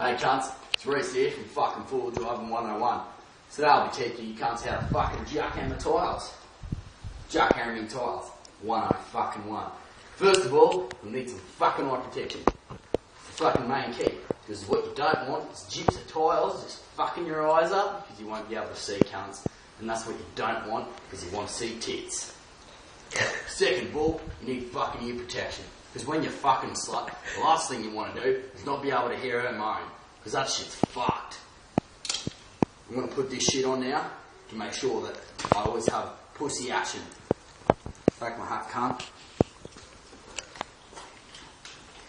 Hey cunts, it's Reese here from fucking Full Driving 101. Today I'll be teaching you cunts how to fucking jackhammer tiles. Jackhammering tiles. 101. First of all, you'll need some fucking eye protection. It's the fucking main key. Because what you don't want is gyps of tiles just fucking your eyes up because you won't be able to see cunts. And that's what you don't want because you want to see tits. Second of all, you need fucking ear protection. Because when you're fucking a slut, the last thing you want to do is not be able to hear her moan. Because that shit's fucked. I'm going to put this shit on now to make sure that I always have pussy action. Back my hat, cunt.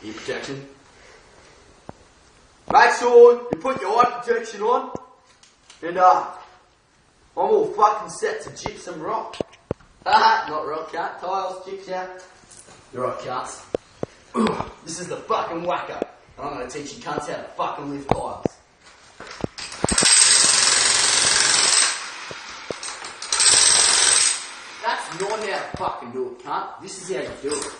Ear protection. Make sure you put your eye protection on. And I'm all fucking set to gypsum rock. Haha, not rock, cat. Tiles, gyps, yeah. You're right, cunts. This is the fucking whacker. And I'm going to teach you cunts how to fucking lift tiles. That's not how to fucking do it, cunt. This is how you do it.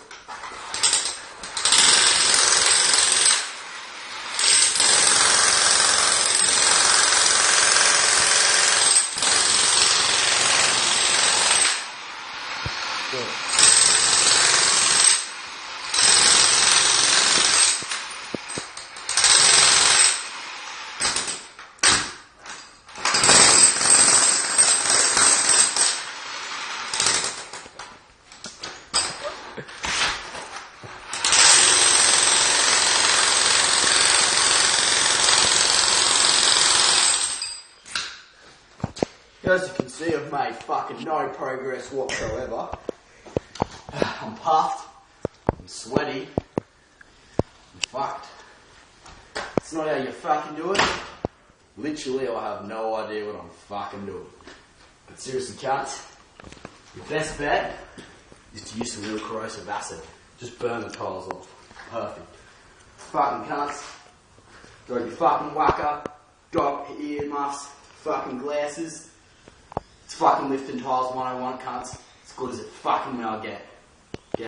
As you can see, I've made fucking no progress whatsoever. I'm puffed, I'm sweaty, I'm fucked. It's not how you fucking do it. Literally, I have no idea what I'm fucking doing. But seriously, cunts, your best bet is to use some real corrosive acid. Just burn the tiles off. Perfect. Fucking cunts, got your fucking whacker, got ear muffs, fucking glasses. It's fucking lifting tiles 101, cunts. As good as it fucking will get.